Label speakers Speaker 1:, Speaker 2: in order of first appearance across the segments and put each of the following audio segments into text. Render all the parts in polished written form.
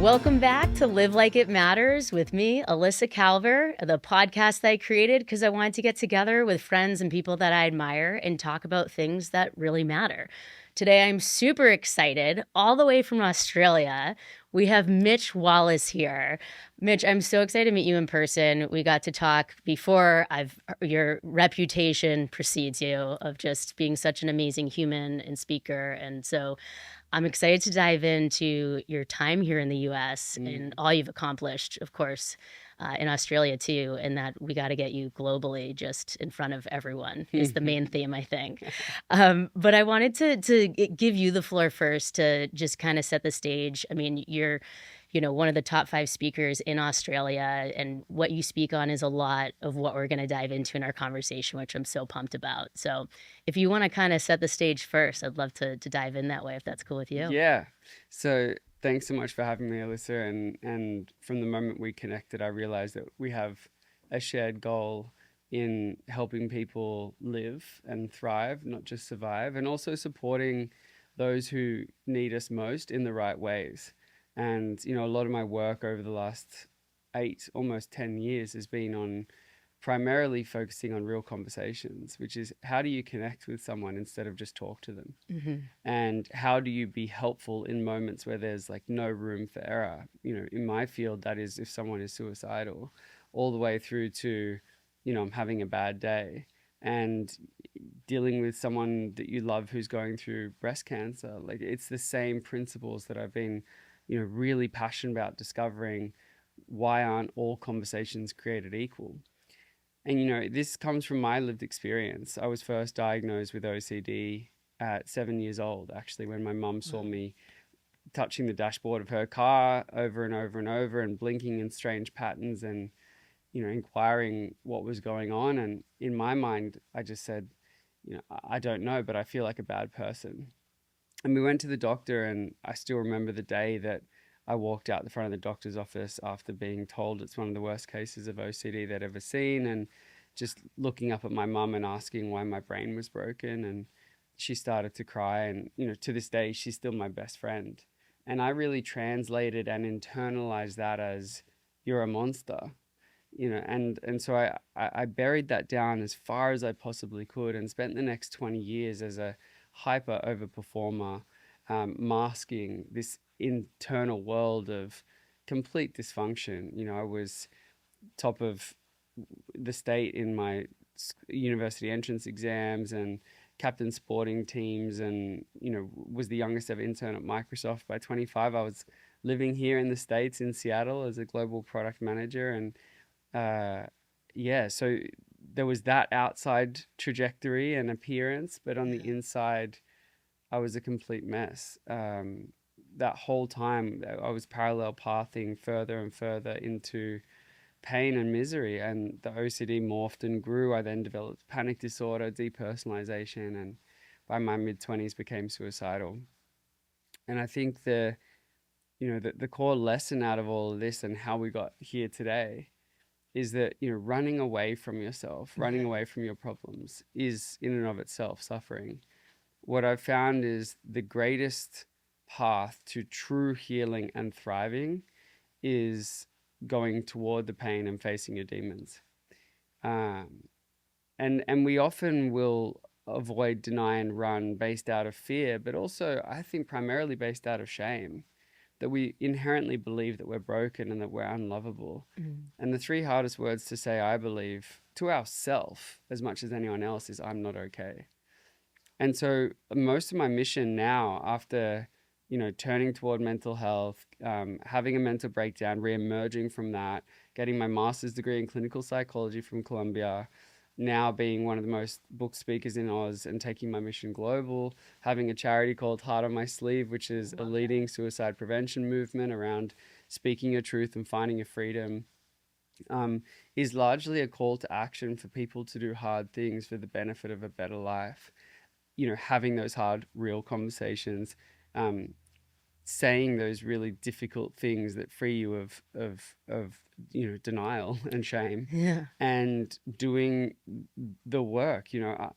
Speaker 1: Welcome back to Live Like It Matters with me, Elissa Kalver, the podcast that I created because I wanted to get together with friends and people that I admire and talk about things that really matter. Today, I'm super excited. All the way from Australia, we have Mitch Wallis here. Mitch, I'm so excited to meet you in person. We got to talk before. Your reputation precedes you of just being such an amazing human and speaker. And so I'm excited to dive into your time here in the US and all you've accomplished, of course, in Australia too, and that we got to get you globally just in front of everyone is the main theme, I think. But I wanted to give you the floor first to just kind of set the stage. I mean, you're one of the top 5 speakers in Australia, and what you speak on is a lot of what we're going to dive into in our conversation, which I'm so pumped about. So if you want to kind of set the stage first, I'd love to dive in that way, if that's cool with you.
Speaker 2: Yeah. So thanks so much for having me, Alyssa. And from the moment we connected, I realized that we have a shared goal in helping people live and thrive, not just survive, and also supporting those who need us most in the right ways. And, a lot of my work over the last 8, almost 10 years has been on primarily focusing on real conversations, which is how do you connect with someone instead of just talk to them?
Speaker 1: Mm-hmm.
Speaker 2: And how do you be helpful in moments where there's like no room for error? In my field, that is if someone is suicidal, all the way through to, I'm having a bad day and dealing with someone that you love who's going through breast cancer. Like, it's the same principles that I've been, really passionate about discovering. Why aren't all conversations created equal? And, this comes from my lived experience. I was first diagnosed with OCD at 7 years old, actually, when my mum saw me touching the dashboard of her car over and over and over and blinking in strange patterns and, inquiring what was going on. And in my mind, I just said, I don't know, but I feel like a bad person. And we went to the doctor, and I still remember the day that I walked out the front of the doctor's office after being told it's one of the worst cases of OCD they'd ever seen, and just looking up at my mum and asking why my brain was broken. And she started to cry, and to this day she's still my best friend. And I really translated and internalized that as, you're a monster, and so I buried that down as far as I possibly could and spent the next 20 years as a hyper overperformer, masking this internal world of complete dysfunction. I was top of the state in my university entrance exams and captain sporting teams, and was the youngest ever intern at Microsoft. By 25, I was living here in the States in Seattle as a global product manager. And so there was that outside trajectory and appearance, but on the inside I was a complete mess. That whole time I was parallel pathing further and further into pain and misery, and the OCD morphed and grew. I then developed panic disorder, depersonalization, and by my mid-20s became suicidal. And I think the core lesson out of all of this and how we got here today is that, running away from yourself, running away from your problems is in and of itself suffering. What I've found is the greatest path to true healing and thriving is going toward the pain and facing your demons. And we often will avoid, deny, and run based out of fear, but also I think primarily based out of shame, that we inherently believe that we're broken and that we're unlovable. And the 3 hardest words to say, I believe, to ourselves as much as anyone else is, I'm not okay. And so most of my mission now, after turning toward mental health, having a mental breakdown, re-emerging from that, getting my master's degree in clinical psychology from Columbia, now being one of the most booked speakers in Oz and taking my mission global, having a charity called Heart on My Sleeve, which is a leading suicide prevention movement around speaking your truth and finding your freedom, is largely a call to action for people to do hard things for the benefit of a better life. Having those hard, real conversations, saying those really difficult things that free you of denial and shame, and doing the work.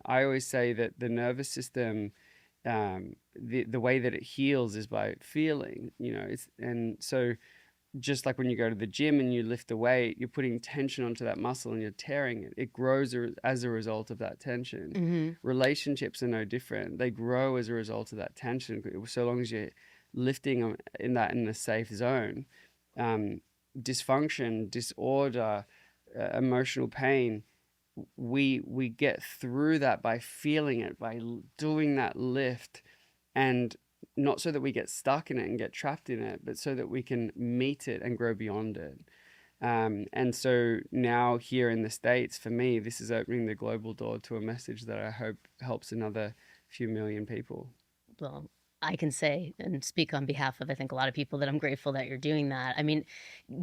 Speaker 2: I always say that the nervous system the way that it heals is by feeling, and so just like when you go to the gym and you lift the weight, you're putting tension onto that muscle and you're tearing it. It grows as a result of that tension.
Speaker 1: Mm-hmm.
Speaker 2: Relationships are no different. They grow as a result of that tension. So long as you're lifting them in a safe zone, dysfunction, disorder, emotional pain, we get through that by feeling it, by doing that lift, and not so that we get stuck in it and get trapped in it, but so that we can meet it and grow beyond it. And so now here in the States, for me, this is opening the global door to a message that I hope helps another few million people.
Speaker 1: Well, I can say and speak on behalf of, I think, a lot of people that I'm grateful that you're doing that. I mean,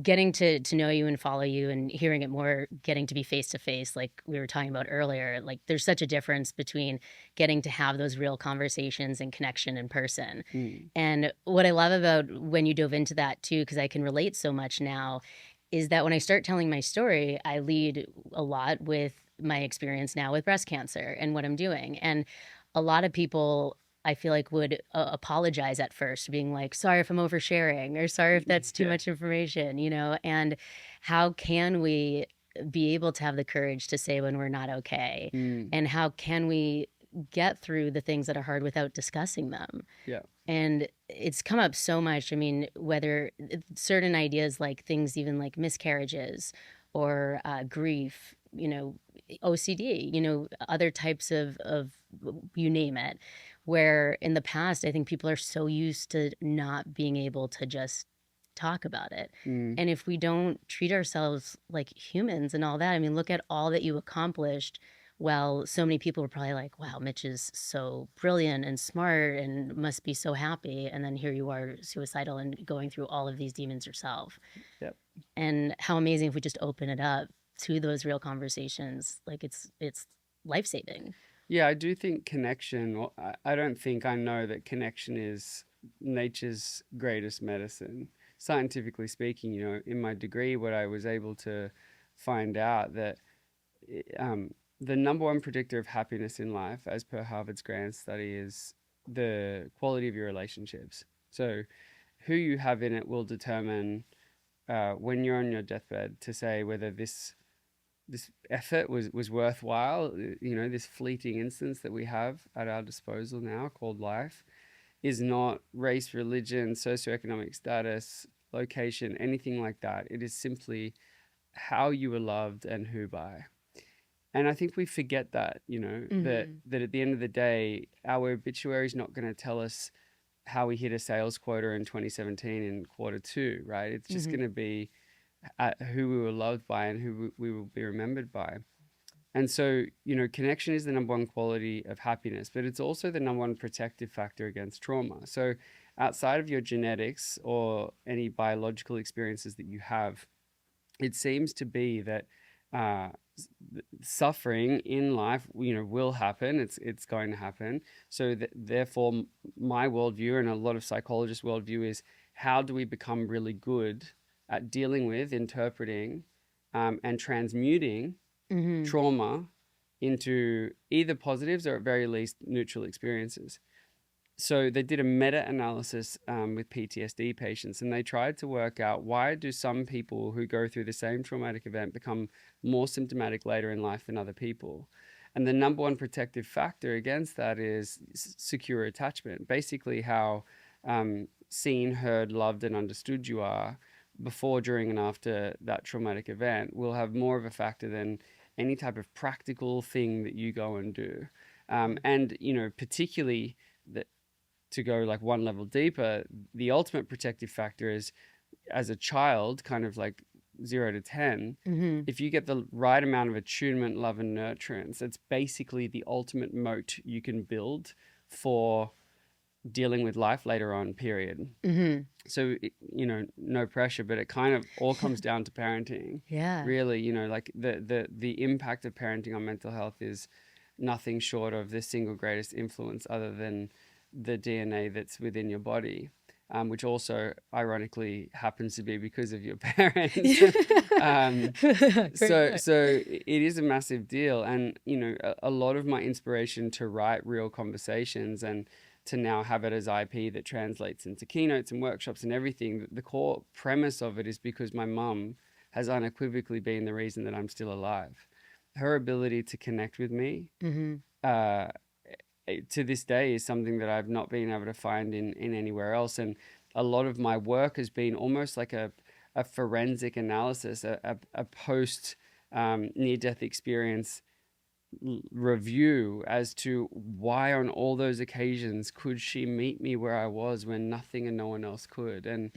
Speaker 1: getting to know you and follow you and hearing it more, getting to be face to face, like we were talking about earlier, like there's such a difference between getting to have those real conversations and connection in person. And what I love about when you dove into that too, because I can relate so much now, is that when I start telling my story, I lead a lot with my experience now with breast cancer and what I'm doing. And a lot of people, I feel like, would apologize at first, being like, sorry if I'm oversharing, or sorry if that's too much information, and how can we be able to have the courage to say when we're not okay? And how can we get through the things that are hard without discussing them?
Speaker 2: Yeah.
Speaker 1: And it's come up so much. I mean, whether certain ideas like things even like miscarriages or grief, OCD, other types of you name it, where in the past, I think people are so used to not being able to just talk about it. And if we don't treat ourselves like humans and all that, I mean, look at all that you accomplished. Well, so many people were probably like, wow, Mitch is so brilliant and smart and must be so happy. And then here you are, suicidal and going through all of these demons yourself.
Speaker 2: Yep.
Speaker 1: And how amazing if we just open it up to those real conversations. Like it's life-saving.
Speaker 2: Yeah, I do think connection, well, I don't think I know that connection is nature's greatest medicine. Scientifically speaking, in my degree, what I was able to find out that the number one predictor of happiness in life, as per Harvard's grand study, is the quality of your relationships. So who you have in it will determine when you're on your deathbed to say whether this effort was worthwhile. This fleeting instance that we have at our disposal now called life is not race, religion, socioeconomic status, location, anything like that. It is simply how you were loved and who by. And I think we forget that, that at the end of the day, our obituary is not going to tell us how we hit a sales quota in 2017 in Q2, right? It's just going to be who we were loved by and who we will be remembered by. And so, connection is the number one quality of happiness, but it's also the number one protective factor against trauma. So outside of your genetics or any biological experiences that you have, it seems to be that suffering in life, will happen. It's going to happen. So therefore, my worldview and a lot of psychologists' worldview is how do we become really good at dealing with, interpreting, and transmuting trauma into either positives or at very least neutral experiences. So they did a meta-analysis with PTSD patients, and they tried to work out why do some people who go through the same traumatic event become more symptomatic later in life than other people. And the number one protective factor against that is secure attachment. Basically how seen, heard, loved, and understood you are before, during, and after that traumatic event will have more of a factor than any type of practical thing that you go and do. And, particularly that, to go like one level deeper, the ultimate protective factor is as a child, kind of like 0 to 10, if you get the right amount of attunement, love, and nurturance, it's basically the ultimate moat you can build for dealing with life later on, period. So, no pressure, but it kind of all comes down to parenting.
Speaker 1: Yeah.
Speaker 2: Really, like the impact of parenting on mental health is nothing short of the single greatest influence other than the DNA that's within your body, which also ironically happens to be because of your parents. So it is a massive deal. And, a lot of my inspiration to write real conversations and to now have it as IP that translates into keynotes and workshops and everything. The core premise of it is because my mum has unequivocally been the reason that I'm still alive. Her ability to connect with me uh, to this day is something that I've not been able to find in anywhere else. And a lot of my work has been almost like a forensic analysis, a post near-death experience review as to why on all those occasions could she meet me where I was when nothing and no one else could. And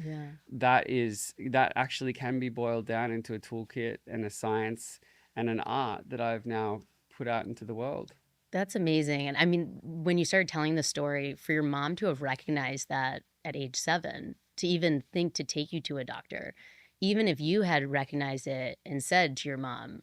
Speaker 2: that actually can be boiled down into a toolkit and a science and an art that I've now put out into the world.
Speaker 1: That's amazing. And I mean, when you started telling the story, for your mom to have recognized that at age 7, to even think to take you to a doctor, even if you had recognized it and said to your mom,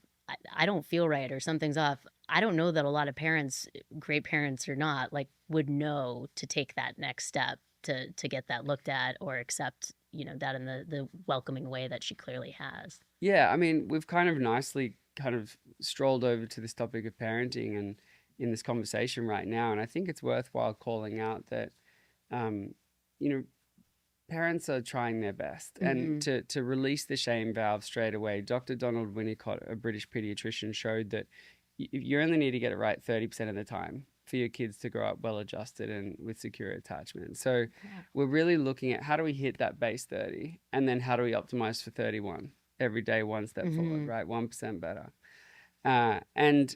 Speaker 1: I don't feel right or something's off, I don't know that a lot of parents, great parents or not, like would know to take that next step to get that looked at or accept, that in the welcoming way that she clearly has.
Speaker 2: Yeah, I mean, we've kind of nicely kind of strolled over to this topic of parenting and in this conversation right now. And I think it's worthwhile calling out that, you know, parents are trying their best. And to release the shame valve straight away, Dr. Donald Winnicott, a British pediatrician, showed that you only need to get it right 30% of the time for your kids to grow up well adjusted and with secure attachment. So we're really looking at how do we hit that base 30 and then how do we optimize for 31 every day, one step forward, right? 1% better. And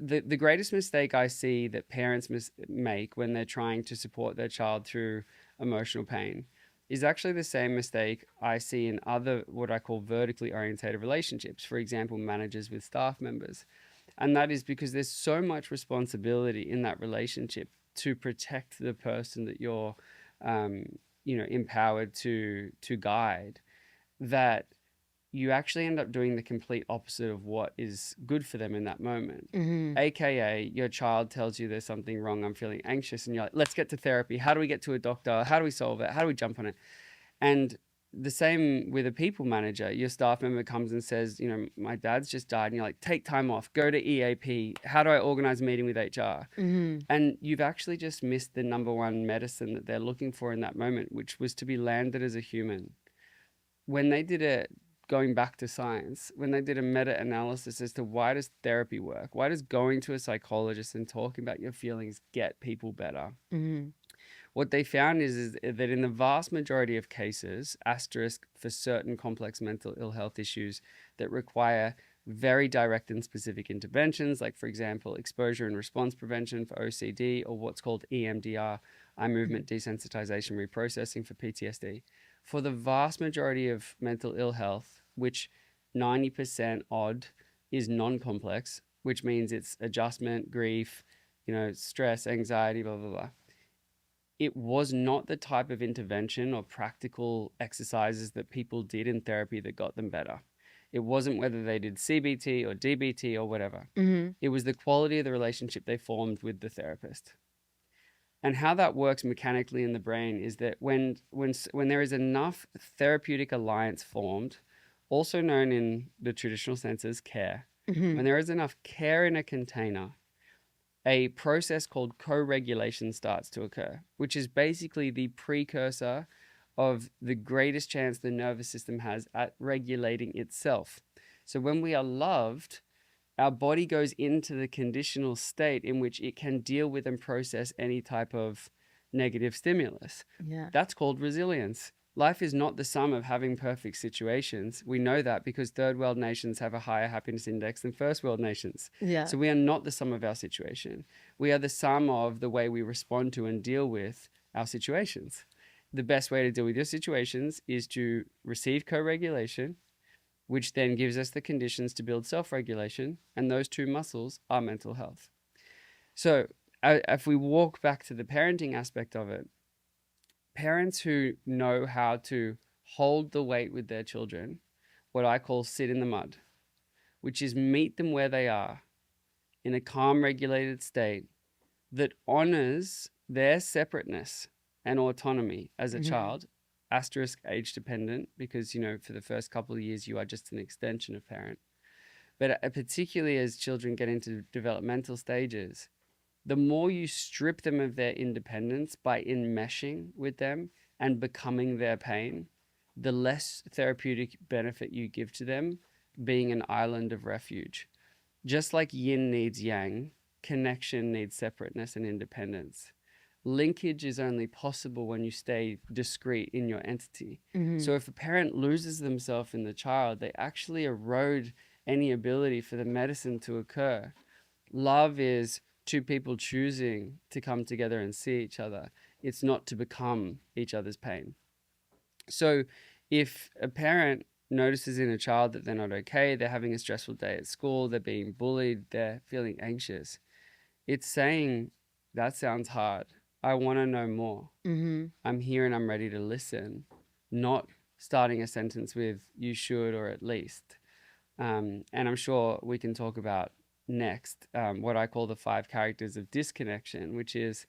Speaker 2: the greatest mistake I see that parents make when they're trying to support their child through emotional pain is actually the same mistake I see in other what I call vertically orientated relationships, for example, managers with staff members. And that is because there's so much responsibility in that relationship to protect the person that you're, empowered to guide, that you actually end up doing the complete opposite of what is good for them in that moment. AKA, your child tells you there's something wrong, I'm feeling anxious, and you're like, let's get to therapy. How do we get to a doctor? How do we solve it? How do we jump on it? And the same with a people manager. Your staff member comes and says, my dad's just died. And you're like, take time off, go to EAP. How do I organize a meeting with HR? And you've actually just missed the number one medicine that they're looking for in that moment, which was to be landed as a human. When they did it, going back to science, when they did a meta-analysis as to why does therapy work? Why does going to a psychologist and talking about your feelings get people better? What they found is that in the vast majority of cases, asterisk for certain complex mental ill health issues that require very direct and specific interventions, like, for example, exposure and response prevention for OCD, or what's called EMDR, eye movement desensitization reprocessing for PTSD. For the vast majority of mental ill health, which 90% odd is non-complex, which means it's adjustment, grief, stress, anxiety, blah, blah, blah. It was not the type of intervention or practical exercises that people did in therapy that got them better. It wasn't whether they did CBT or DBT or whatever. It was the quality of the relationship they formed with the therapist. And how that works mechanically in the brain is that when there is enough therapeutic alliance formed, also known in the traditional sense as care, when there is enough care in a container, a process called co-regulation starts to occur, which is basically the precursor of the greatest chance the nervous system has at regulating itself. So when we are loved, our body goes into the conditional state in which it can deal with and process any type of negative stimulus. That's called resilience. Life is not the sum of having perfect situations. We know that because third world nations have a higher happiness index than first world nations. So we are not the sum of our situation. We are the sum of the way we respond to and deal with our situations. The best way to deal with your situations is to receive co-regulation, which then gives us the conditions to build self-regulation. And those two muscles are mental health. So if we walk back to the parenting aspect of it, parents who know how to hold the weight with their children, what I call sit in the mud, which is meet them where they are in a calm, regulated state that honors their separateness and autonomy as a child, asterisk age dependent, because, for the first couple of years, you are just an extension of parent. But particularly as children get into developmental stages, the more you strip them of their independence by enmeshing with them and becoming their pain, the less therapeutic benefit you give to them being an island of refuge. Just like yin needs yang, connection needs separateness and independence. Linkage is only possible when you stay discrete in your entity.
Speaker 1: Mm-hmm.
Speaker 2: So if a parent loses themselves in the child, they actually erode any ability for the medicine to occur. Love is two people choosing to come together and see each other. It's not to become each other's pain. So if a parent notices in a child that they're not okay, they're having a stressful day at school, they're being bullied, they're feeling anxious, it's saying, that sounds hard. I want to know more.
Speaker 1: Mm-hmm.
Speaker 2: I'm here and I'm ready to listen, not starting a sentence with you should or at least. And I'm sure we can talk about next what I call the 5 characters of disconnection, which is,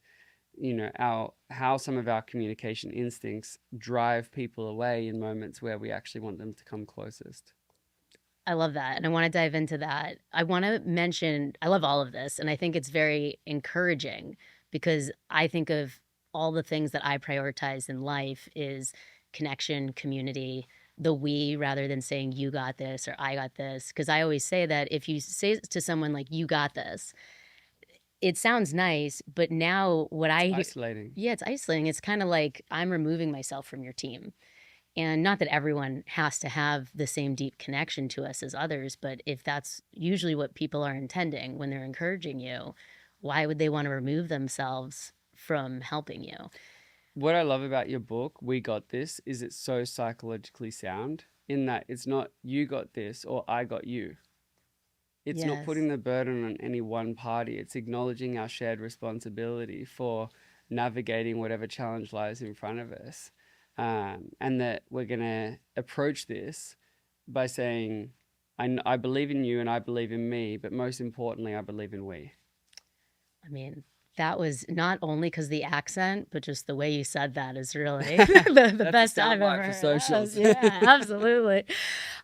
Speaker 2: how some of our communication instincts drive people away in moments where we actually want them to come closest.
Speaker 1: I love that. And I want to dive into that. I want to mention, I love all of this. And I think it's very encouraging because I think of all the things that I prioritize in life is connection, community, the we rather than saying you got this or I got this. Because I always say that if you say to someone like you got this, it sounds nice, but now what I hear,
Speaker 2: Isolating.
Speaker 1: yeah, it's isolating. It's kind of like I'm removing myself from your team. And not that everyone has to have the same deep connection to us as others, but if that's usually what people are intending when they're encouraging you, why would they want to remove themselves from helping you?
Speaker 2: What I love about your book, We Got This, is it's so psychologically sound in that it's not you got this or I got you. It's not
Speaker 1: Yes.
Speaker 2: putting the burden on any one party. It's acknowledging our shared responsibility for navigating whatever challenge lies in front of us. And that we're going to approach this by saying, I believe in you and I believe in me, but most importantly, I believe in we.
Speaker 1: I mean, that was not only because the accent, but just the way you said that is really the best I've ever
Speaker 2: for
Speaker 1: heard.
Speaker 2: socials.
Speaker 1: Yeah, absolutely.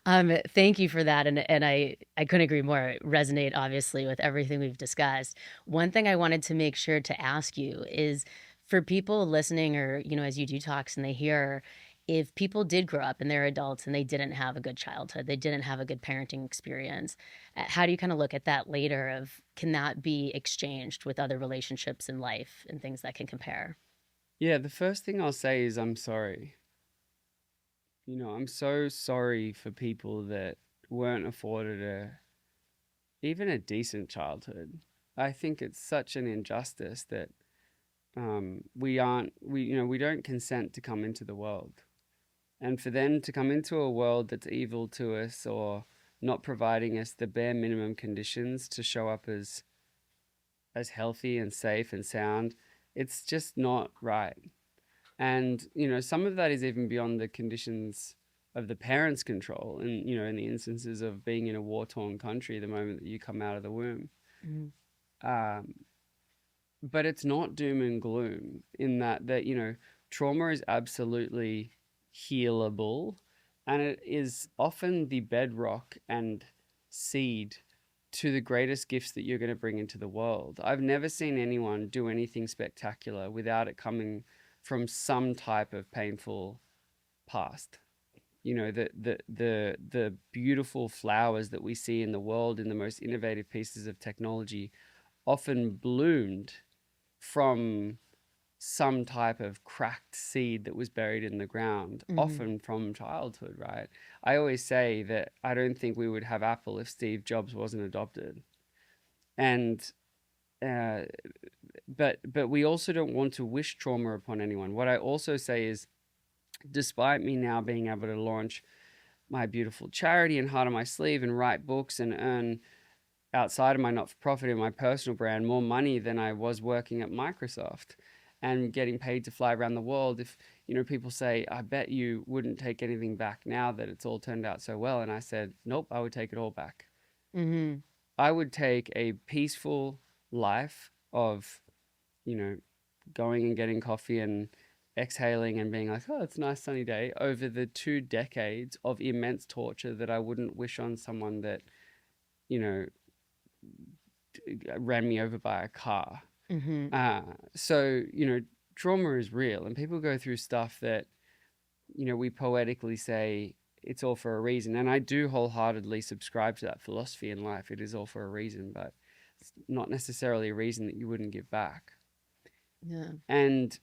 Speaker 1: Thank you for that. And I couldn't agree more. Resonate, obviously, with everything we've discussed. One thing I wanted to make sure to ask you is for people listening or, as you do talks and they hear, if people did grow up and they're adults and they didn't have a good childhood, they didn't have a good parenting experience, how do you kind of look at that later of can that be exchanged with other relationships in life and things that can compare?
Speaker 2: Yeah, the first thing I'll say is I'm sorry. I'm so sorry for people that weren't afforded even a decent childhood. I think it's such an injustice that we don't consent to come into the world, and for them to come into a world that's evil to us or not providing us the bare minimum conditions to show up as healthy and safe and sound, it's just not right. And some of that is even beyond the conditions of the parents' control, and in the instances of being in a war-torn country the moment that you come out of the womb.
Speaker 1: Mhm.
Speaker 2: um, but it's not doom and gloom in that trauma is absolutely healable, and it is often the bedrock and seed to the greatest gifts that you're going to bring into the world. I've never seen anyone do anything spectacular without it coming from some type of painful past. The beautiful flowers that we see in the world in the most innovative pieces of technology often bloomed from some type of cracked seed that was buried in the ground,
Speaker 1: Mhm.
Speaker 2: often from childhood, right? I always say that I don't think we would have Apple if Steve Jobs wasn't adopted. And uh, but we also don't want to wish trauma upon anyone. What I also say is, despite me now being able to launch my beautiful charity and heart on my sleeve and write books and earn outside of my not-for-profit and my personal brand more money than I was working at Microsoft and getting paid to fly around the world, if people say, I bet you wouldn't take anything back now that it's all turned out so well, and I said, nope, I would take it all back.
Speaker 1: Mhm.
Speaker 2: I would take a peaceful life of going and getting coffee and exhaling and being like, oh, it's a nice sunny day, over the 2 decades of immense torture that I wouldn't wish on someone that you know ran me over by a car.
Speaker 1: Mm-hmm.
Speaker 2: So, trauma is real, and people go through stuff that, we poetically say it's all for a reason. And I do wholeheartedly subscribe to that philosophy in life. It is all for a reason, but it's not necessarily a reason that you wouldn't give back.
Speaker 1: Yeah.
Speaker 2: And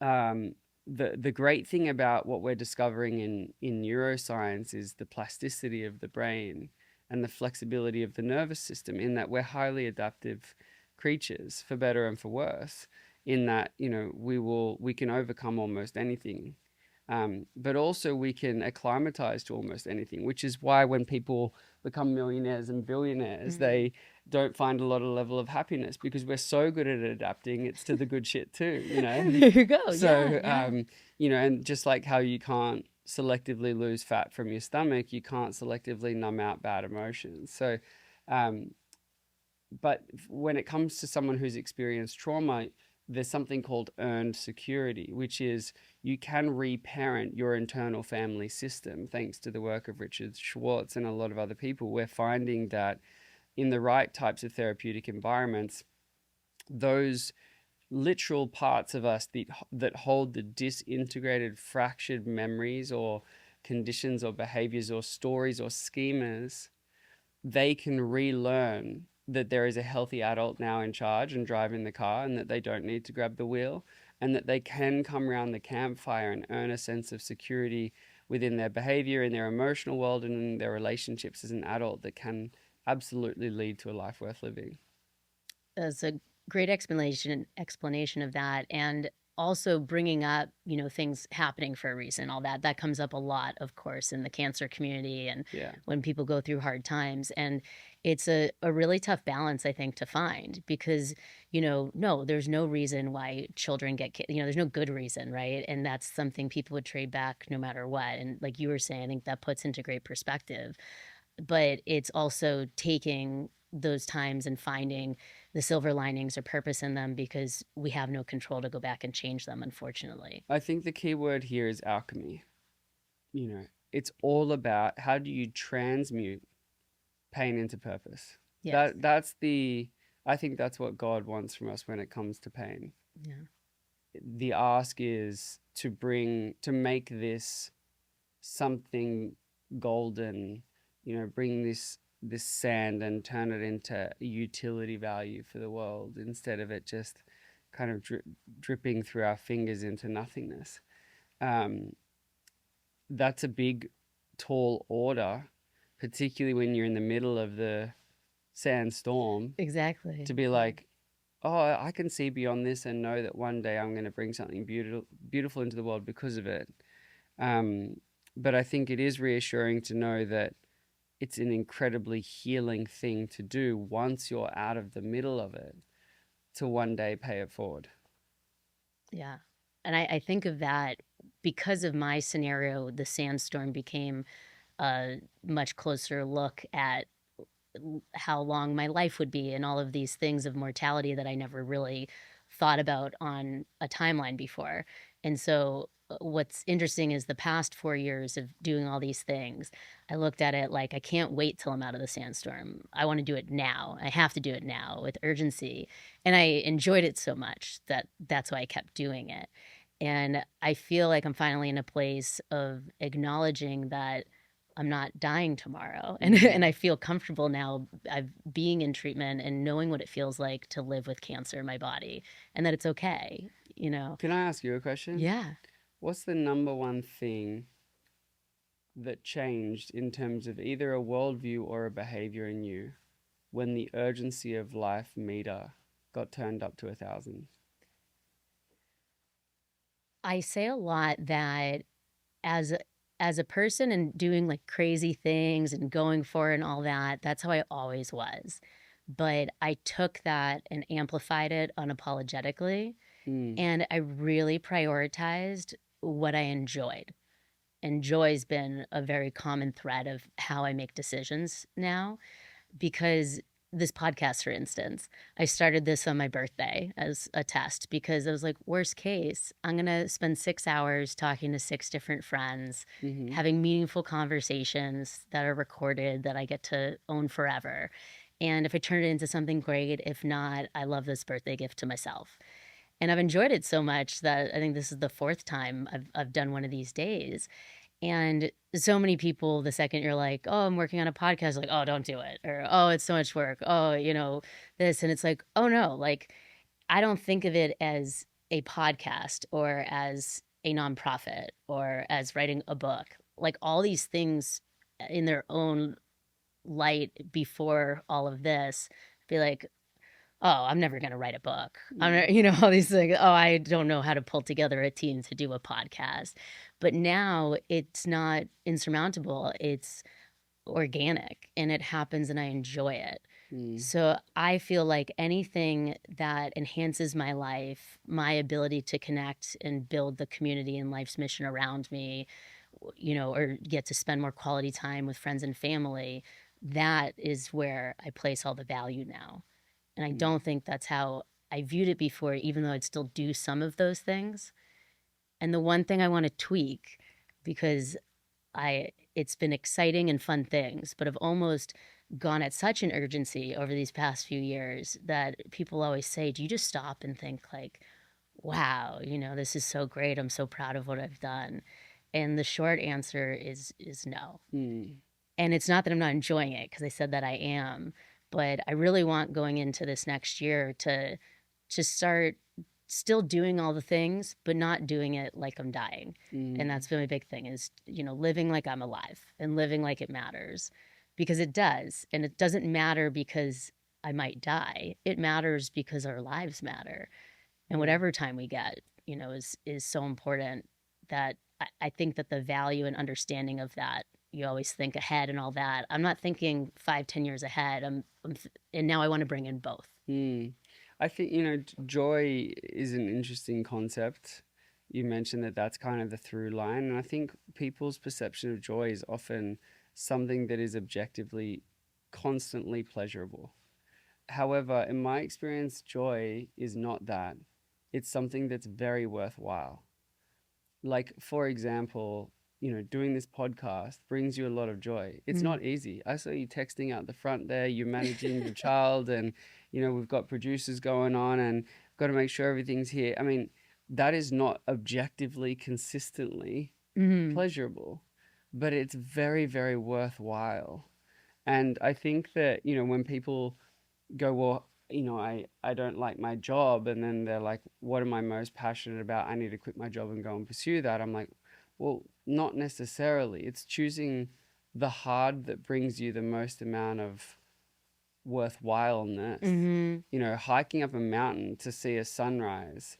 Speaker 2: the great thing about what we're discovering in neuroscience is the plasticity of the brain and the flexibility of the nervous system, in that we're highly adaptive creatures, for better and for worse, in that, we can overcome almost anything. But also we can acclimatize to almost anything, which is why when people become millionaires and billionaires, they don't find a lot of level of happiness, because we're so good at adapting. It's to the good shit too,
Speaker 1: There you go.
Speaker 2: So,
Speaker 1: Yeah.
Speaker 2: and just like how you can't selectively lose fat from your stomach, you can't selectively numb out bad emotions. So, um, but when it comes to someone who's experienced trauma, there's something called earned security, which is you can reparent your internal family system. Thanks to the work of Richard Schwartz and a lot of other people, we're finding that in the right types of therapeutic environments, those literal parts of us that hold the disintegrated, fractured memories or conditions or behaviors or stories or schemas, they can relearn that there is a healthy adult now in charge and driving the car, and that they don't need to grab the wheel, and that they can come around the campfire and earn a sense of security within their behavior, in their emotional world, and in their relationships as an adult, that can absolutely lead to a life worth living.
Speaker 1: That's a great explanation of that, and also bringing up, things happening for a reason. All that comes up a lot, of course, in the cancer community, and
Speaker 2: Yeah.
Speaker 1: when people go through hard times. And it's a really tough balance, I think, to find, because no, there's no reason why children get there's no good reason, right? And that's something people would trade back no matter what. And like you were saying, I think that puts into great perspective. But it's also taking those times and finding the silver linings or purpose in them, because we have no control to go back and change them, unfortunately.
Speaker 2: I think the key word here is alchemy. It's all about how do you transmute pain into purpose.
Speaker 1: Yes.
Speaker 2: I think that's what God wants from us when it comes to pain.
Speaker 1: Yeah.
Speaker 2: The ask is to make this something golden, bring this sand and turn it into a utility value for the world, instead of it just kind of dripping through our fingers into nothingness. That's a big, tall order, particularly when you're in the middle of the sandstorm,
Speaker 1: Exactly.
Speaker 2: to be like, oh, I can see beyond this and know that one day I'm going to bring something beautiful into the world because of it. But I think it is reassuring to know that it's an incredibly healing thing to do once you're out of the middle of it, to one day pay it forward.
Speaker 1: Yeah. And I think of that because of my scenario, the sandstorm became a much closer look at how long my life would be and all of these things of mortality that I never really thought about on a timeline before. And so what's interesting is the past 4 years of doing all these things, I looked at it like, I can't wait till I'm out of the sandstorm. I want to do it now. I have to do it now with urgency. And I enjoyed it so much that that's why I kept doing it. And I feel like I'm finally in a place of acknowledging that I'm not dying tomorrow. And I feel comfortable now being in treatment and knowing what it feels like to live with cancer in my body, and that it's okay,
Speaker 2: Can I ask you a question?
Speaker 1: Yeah.
Speaker 2: What's the number one thing that changed in terms of either a worldview or a behavior in you when the urgency of life meter got turned up to 1,000?
Speaker 1: I say a lot that as as a person and doing like crazy things and going for it and all that, that's how I always was. But I took that and amplified it unapologetically,
Speaker 2: Mm.
Speaker 1: and I really prioritized what I enjoyed. And joy's been a very common thread of how I make decisions now, because this podcast, for instance, I started this on my birthday as a test, because I was like, worst case, I'm going to spend 6 hours talking to 6 different friends,
Speaker 2: Mm-hmm.
Speaker 1: having meaningful conversations that are recorded that I get to own forever. And if I turn it into something great, if not, I love this birthday gift to myself. And I've enjoyed it so much that I think this is the fourth time I've done one of these days. And so many people, the second you're like, oh, I'm working on a podcast, like, oh, don't do it. Or, oh, it's so much work. Oh, this. And it's like, oh, no, like, I don't think of it as a podcast or as a nonprofit or as writing a book. Like, all these things in their own light before all of this, be like, oh, I'm never going to write a book. All these things. Oh, I don't know how to pull together a team to do a podcast. But now it's not insurmountable. It's organic and it happens and I enjoy it. So I feel like anything that enhances my life, my ability to connect and build the community and life's mission around me, or get to spend more quality time with friends and family, that is where I place all the value now. And I don't think that's how I viewed it before, even though I'd still do some of those things. And the one thing I want to tweak, because it's been exciting and fun things, but I've almost gone at such an urgency over these past few years that people always say, do you just stop and think like, wow, this is so great. I'm so proud of what I've done. And the short answer is no. And it's not that I'm not enjoying it, because I said that I am, but I really want going into this next year to start still doing all the things, but not doing it like I'm dying. And that's been my big thing is, living like I'm alive and living like it matters, because it does. And it doesn't matter because I might die. It matters because our lives matter. And whatever time we get, is so important that I think that the value and understanding of that, you always think ahead and all that. I'm not thinking 5-10 years ahead. And now I want to bring in both.
Speaker 2: I think, joy is an interesting concept. You mentioned that that's kind of the through line. And I think people's perception of joy is often something that is objectively constantly pleasurable. However, in my experience, joy is not that. It's something that's very worthwhile. Like, for example, doing this podcast brings you a lot of joy. It's not easy. I saw you texting out the front there, you're managing your child, and, we've got producers going on and got to make sure everything's here. I mean, that is not objectively, consistently pleasurable, but it's very, very worthwhile. And I think that, when people go, well, I don't like my job, and then they're like, what am I most passionate about? I need to quit my job and go and pursue that. I'm like, well, not necessarily. It's choosing the hard that brings you the most amount of worthwhileness. Hiking up a mountain to see a sunrise,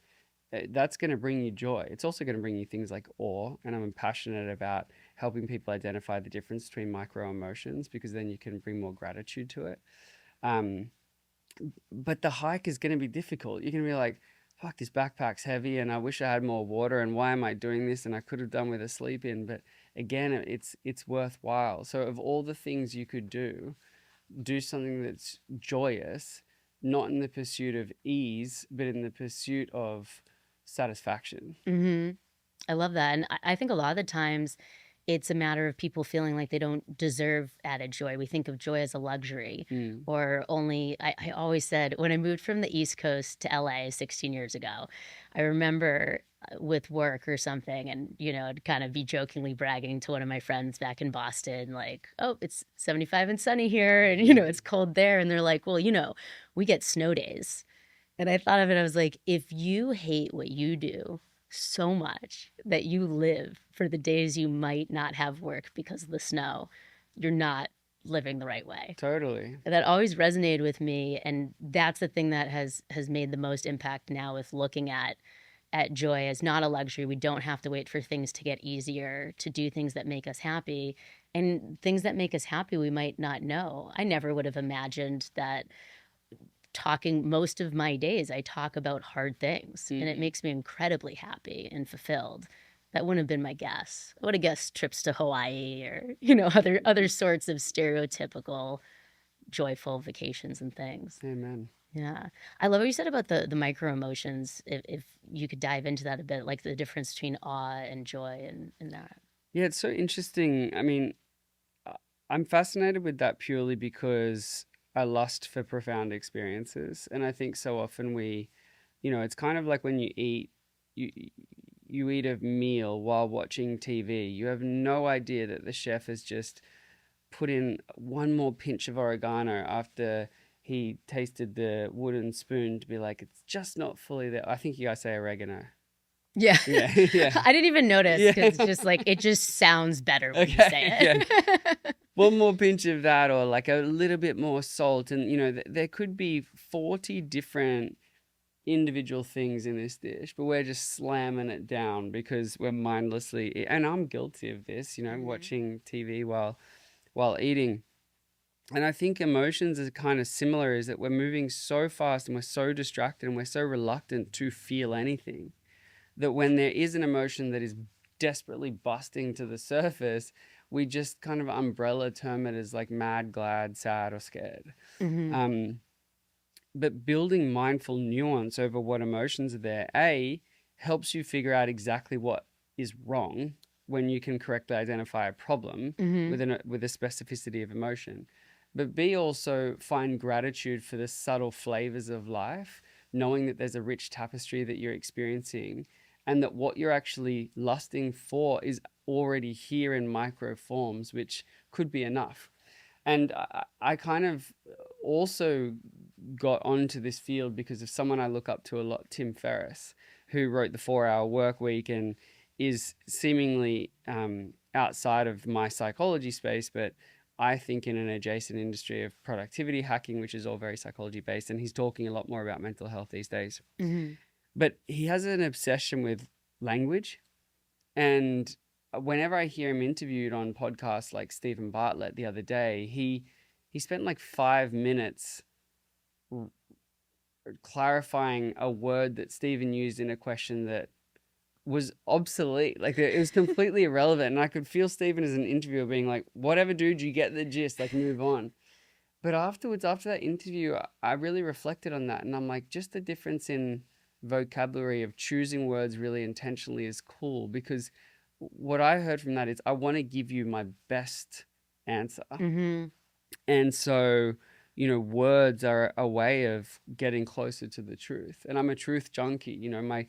Speaker 2: that's going to bring you joy. It's also going to bring you things like awe. And I'm passionate about helping people identify the difference between micro emotions, because then you can bring more gratitude to it. But the hike is going to be difficult. You're going to be like, fuck, this backpack's heavy and I wish I had more water, and why am I doing this? And I could have done with a sleep in. But again, it's worthwhile. So of all the things you could do something that's joyous, not in the pursuit of ease, but in the pursuit of satisfaction.
Speaker 1: I love that. And I think a lot of the times it's a matter of people feeling like they don't deserve added joy. We think of joy as a luxury, or only. I always said, when I moved from the East Coast to LA 16 years ago, I remember with work or something, and I'd kind of be jokingly bragging to one of my friends back in Boston, like, oh, it's 75 and sunny here, and it's cold there, and they're like, well, we get snow days. And I thought of it, I was like, if you hate what you do so much that you live for the days you might not have work because of the snow, you're not living the right way.
Speaker 2: Totally.
Speaker 1: That always resonated with me, and that's the thing that has made the most impact now, with looking at joy as not a luxury. We don't have to wait for things to get easier to do things that make us happy, and things that make us happy we might not know. I never would have imagined that talking most of my days, I talk about hard things, and it makes me incredibly happy and fulfilled. That wouldn't have been my guess. I would have guessed trips to Hawaii or, other sorts of stereotypical joyful vacations and things.
Speaker 2: Amen.
Speaker 1: Yeah. I love what you said about the micro emotions. If you could dive into that a bit, like the difference between awe and joy and that.
Speaker 2: Yeah, it's so interesting. I mean, I'm fascinated with that purely because a lust for profound experiences. And I think so often we, it's kind of like when you eat, you you eat a meal while watching TV. You have no idea that the chef has just put in one more pinch of oregano after he tasted the wooden spoon to be like, it's just not fully there. I think you guys say oregano.
Speaker 1: Yeah.
Speaker 2: Yeah, yeah.
Speaker 1: I didn't even notice
Speaker 2: Yeah.
Speaker 1: because it's just like, it just sounds better when you
Speaker 2: Okay,
Speaker 1: say it.
Speaker 2: One more pinch of that, or like a little bit more salt. And, there could be 40 different individual things in this dish, but we're just slamming it down because we're mindlessly, and I'm guilty of this, watching TV while eating. And I think emotions are kind of similar, is that we're moving so fast and we're so distracted and we're so reluctant to feel anything, that when there is an emotion that is desperately busting to the surface, we just kind of umbrella term it as like mad, glad, sad, or scared. But building mindful nuance over what emotions are there, helps you figure out exactly what is wrong when you can correctly identify a problem with a specificity of emotion. But B, also find gratitude for the subtle flavors of life, knowing that there's a rich tapestry that you're experiencing, and that what you're actually lusting for is already here in micro forms, which could be enough. And I kind of also got onto this field because of someone I look up to a lot, Tim Ferriss, who wrote the 4-Hour Work Week and is seemingly outside of my psychology space, but I think in an adjacent industry of productivity hacking, which is all very psychology based. And he's talking a lot more about mental health these days. But he has an obsession with language. And whenever I hear him interviewed on podcasts like Stephen Bartlett the other day, he spent like 5 minutes clarifying a word that Stephen used in a question that was obsolete. Like, it was completely irrelevant. And I could feel Stephen as an interviewer being like, whatever, dude, you get the gist, like, move on. But afterwards, after that interview, I really reflected on that. And I'm like, just the difference in vocabulary of choosing words really intentionally is cool, because what I heard from that is I want to give you my best answer. And so, words are a way of getting closer to the truth. And I'm a truth junkie. My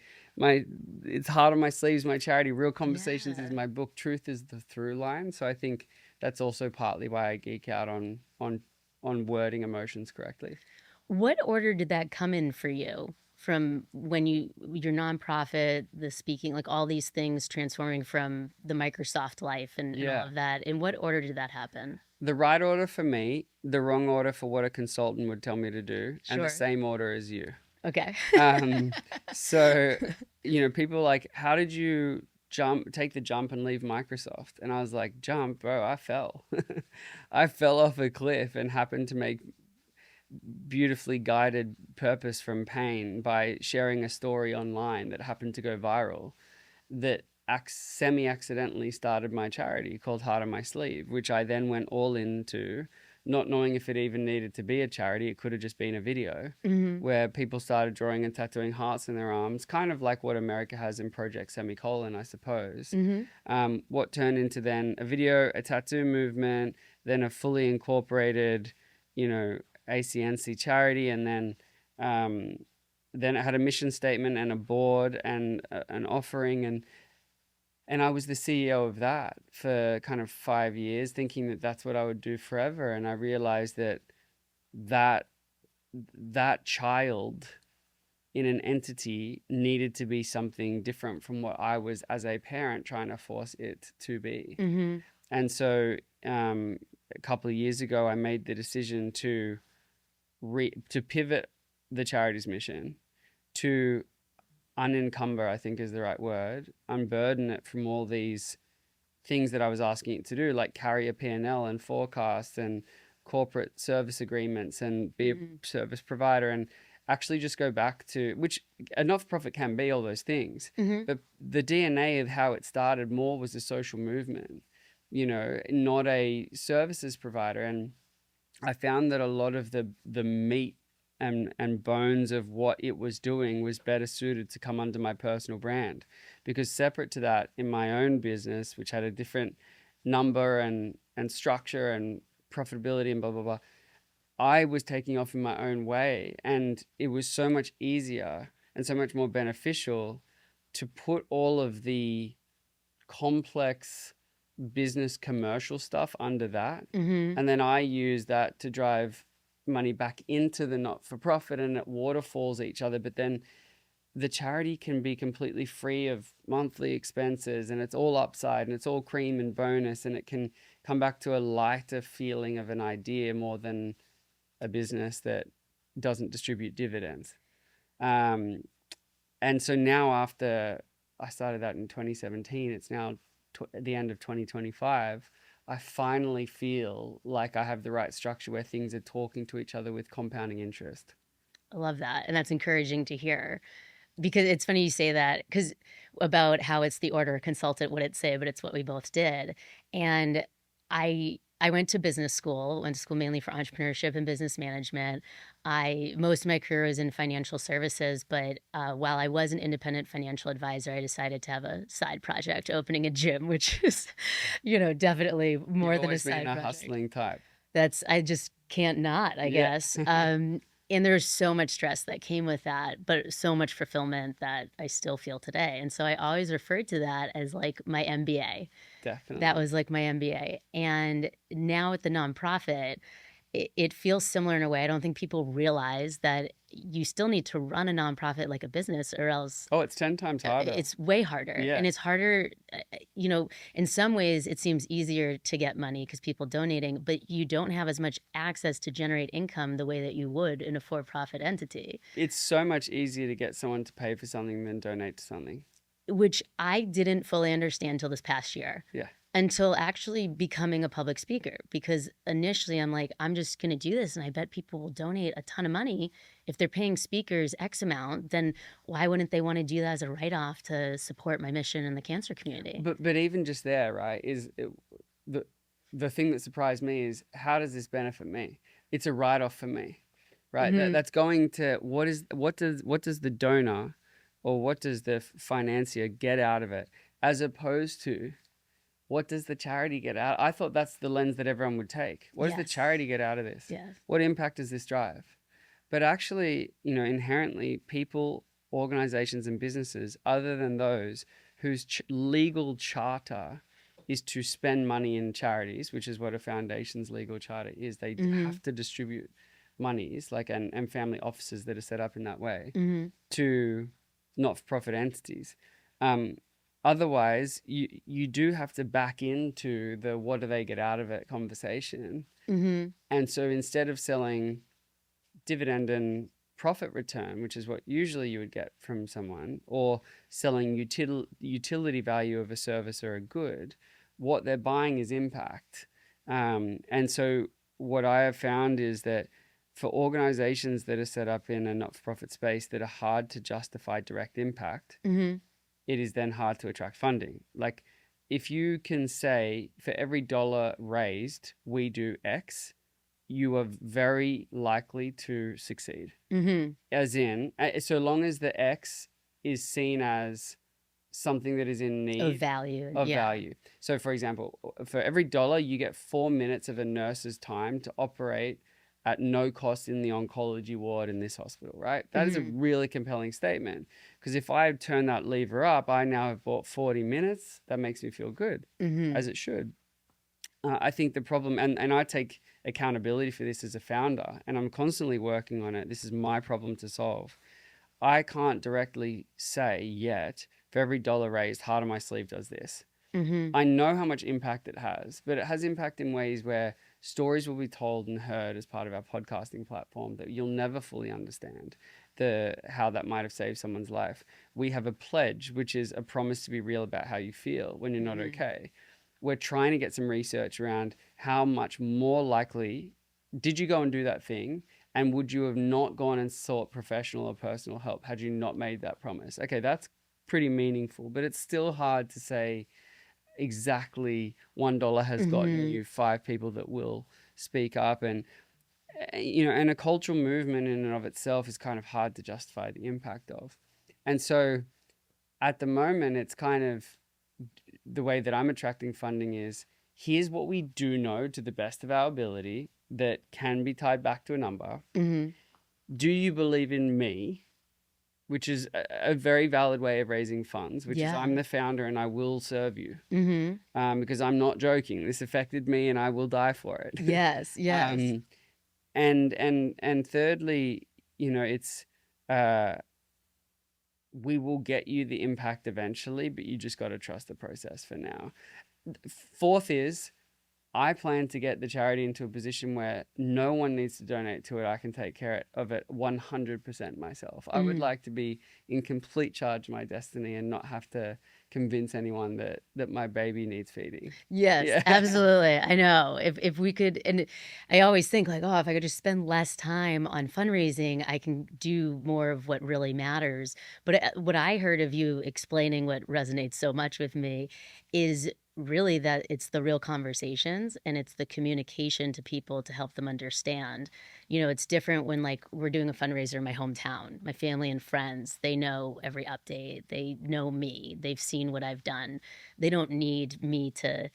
Speaker 2: it's Heart on My Sleeves, my charity. Real Conversations is my book. Truth is the through line. So I think that's also partly why I geek out on wording emotions correctly.
Speaker 1: What order did that come in for you? From when your nonprofit, the speaking, like all these things transforming from the Microsoft life and all of that. In what order did that happen?
Speaker 2: The right order for me, the wrong order for what a consultant would tell me to do, and the same order as you.
Speaker 1: Okay.
Speaker 2: So, people are like, how did you take the jump and leave Microsoft? And I was like, jump, bro, I fell. I fell off a cliff and happened to make beautifully guided purpose from pain by sharing a story online that happened to go viral, that semi-accidentally started my charity called Heart on My Sleeve, which I then went all into, not knowing if it even needed to be a charity. It could have just been a video where people started drawing and tattooing hearts in their arms, kind of like what America has in Project Semicolon, I suppose. What turned into then a video, a tattoo movement, then a fully incorporated, ACNC charity, and then it had a mission statement and a board and an offering, and I was the CEO of that for kind of 5 years, thinking that that's what I would do forever. And I realized that child in an entity needed to be something different from what I was as a parent trying to force it to be. And so a couple of years ago, I made the decision to pivot the charity's mission, to unencumber, I think is the right word, unburden it from all these things that I was asking it to do, like carry a P&L and forecast and corporate service agreements and be a service provider, and actually just go back to, which a not-for-profit can be all those things, but the DNA of how it started more was a social movement, not a services provider. And I found that a lot of the meat and bones of what it was doing was better suited to come under my personal brand, because separate to that, in my own business, which had a different number and structure and profitability and blah, blah, blah, I was taking off in my own way, and it was so much easier and so much more beneficial to put all of the complex business commercial stuff under that.
Speaker 1: Mm-hmm.
Speaker 2: And then I use that to drive money back into the not-for-profit, and it waterfalls each other. But then the charity can be completely free of monthly expenses, and it's all upside and it's all cream and bonus, and it can come back to a lighter feeling of an idea more than a business that doesn't distribute dividends. And so now, after I started that in 2017, it's now at the end of 2025. I finally feel like I have the right structure where things are talking to each other with compounding interest.
Speaker 1: I love that. And that's encouraging to hear. Because it's funny you say that, because about how it's the order consultant would it say, but it's what we both did. And I went to business school, went to school mainly for entrepreneurship and business management. Most of my career was in financial services, but while I was an independent financial advisor, I decided to have a side project, opening a gym, which is, definitely more
Speaker 2: You've
Speaker 1: than a
Speaker 2: always been
Speaker 1: side
Speaker 2: a
Speaker 1: project.
Speaker 2: hustling type.
Speaker 1: I just can't not, I
Speaker 2: Yeah.
Speaker 1: guess. And there's so much stress that came with that, but so much fulfillment that I still feel today. And so I always referred to that as like my MBA.
Speaker 2: Definitely.
Speaker 1: That was like my MBA. And now with the nonprofit, it feels similar in a way. I don't think people realize that you still need to run a nonprofit like a business, or else
Speaker 2: Oh, it's 10 times harder.
Speaker 1: it's way harder.
Speaker 2: Yeah.
Speaker 1: And it's harder, in some ways it seems easier to get money because people donating, but you don't have as much access to generate income the way that you would in a for-profit entity.
Speaker 2: It's so much easier to get someone to pay for something than donate to something.
Speaker 1: Which I didn't fully understand until this past year.
Speaker 2: Yeah.
Speaker 1: Until actually becoming a public speaker. Because initially I'm like, I'm just going to do this, and I bet people will donate a ton of money. If they're paying speakers X amount, then why wouldn't they want to do that as a write-off to support my mission in the cancer community?
Speaker 2: But even just there, right, the thing that surprised me is, how does this benefit me? It's a write-off for me, right?
Speaker 1: Mhm.
Speaker 2: That's going to, what does the donor or what does the financier get out of it, as opposed to what does the charity get out? I thought that's the lens that everyone would take. What does the
Speaker 1: Yes.
Speaker 2: charity get out of this?
Speaker 1: Yes.
Speaker 2: What impact does this drive? But actually, inherently, people, organizations, and businesses, other than those whose legal charter is to spend money in charities, which is what a foundation's legal charter is, they have to distribute monies, and family offices that are set up in that way, to not-for-profit entities. Otherwise, you do have to back into the what do they get out of it conversation. And so instead of selling dividend and profit return, which is what usually you would get from someone, or selling utility value of a service or a good, what they're buying is impact. And so what I have found is that for organizations that are set up in a not-for-profit space that are hard to justify direct impact, it is then hard to attract funding. Like, if you can say, for every dollar raised, we do X, you are very likely to succeed. As in, so long as the X is seen as something that is in need
Speaker 1: Of value.
Speaker 2: value. So, for example, for every dollar, you get 4 minutes of a nurse's time to operate at no cost in the oncology ward in this hospital, right? That is a really compelling statement, because if I turn that lever up, I now have bought 40 minutes. That makes me feel good, as it should. I think the problem, and I take accountability for this as a founder, and I'm constantly working on it. This is my problem to solve. I can't directly say yet, for every dollar raised, Heart on My Sleeve does this. I know how much impact it has, but it has impact in ways where stories will be told and heard as part of our podcasting platform that you'll never fully understand how that might have saved someone's life. We have a pledge, which is a promise to be real about how you feel when you're not okay. We're trying to get some research around how much more likely did you go and do that thing, and would you have not gone and sought professional or personal help had you not made that promise? Okay, that's pretty meaningful, but it's still hard to say exactly $1 has gotten you 5 people that will speak up. And and a cultural movement in and of itself is kind of hard to justify the impact of. And so at the moment, it's kind of the way that I'm attracting funding is here's what we do know to the best of our ability that can be tied back to a number.
Speaker 1: Mm-hmm.
Speaker 2: Do you believe in me? Which is a very valid way of raising funds, which is
Speaker 1: Yeah.
Speaker 2: I'm the founder and I will serve you.
Speaker 1: Mm-hmm.
Speaker 2: Because I'm not joking. This affected me and I will die for it.
Speaker 1: Yes. Yes.
Speaker 2: And thirdly, it's we will get you the impact eventually, but you just got to trust the process for now. Fourth is I plan to get the charity into a position where no one needs to donate to it. I can take care of it 100% myself. I would like to be in complete charge of my destiny and not have to convince anyone that my baby needs feeding.
Speaker 1: Yes,
Speaker 2: Yeah.
Speaker 1: absolutely. I know. If we could, and I always think like, oh, if I could just spend less time on fundraising, I can do more of what really matters. But what I heard of you explaining what resonates so much with me is really that it's the real conversations and it's the communication to people to help them understand. It's different when like we're doing a fundraiser in my hometown. My family and friends, they know every update. They know me. They've seen what I've done. They don't need me to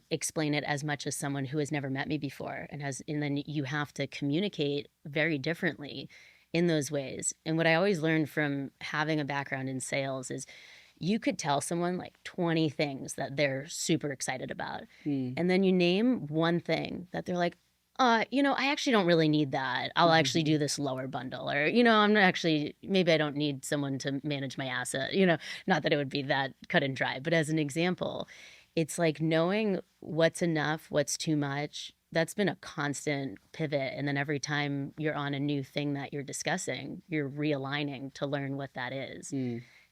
Speaker 1: explain it as much as someone who has never met me before and then you have to communicate very differently in those ways. And what I always learned from having a background in sales is you could tell someone like 20 things that they're super excited about. And then you name one thing that they're like, I actually don't really need that. I'll actually do this lower bundle. Or, I'm not actually, maybe I don't need someone to manage my asset. Not that it would be that cut and dry, but as an example, it's like knowing what's enough, what's too much. That's been a constant pivot. And then every time you're on a new thing that you're discussing, you're realigning to learn what that is.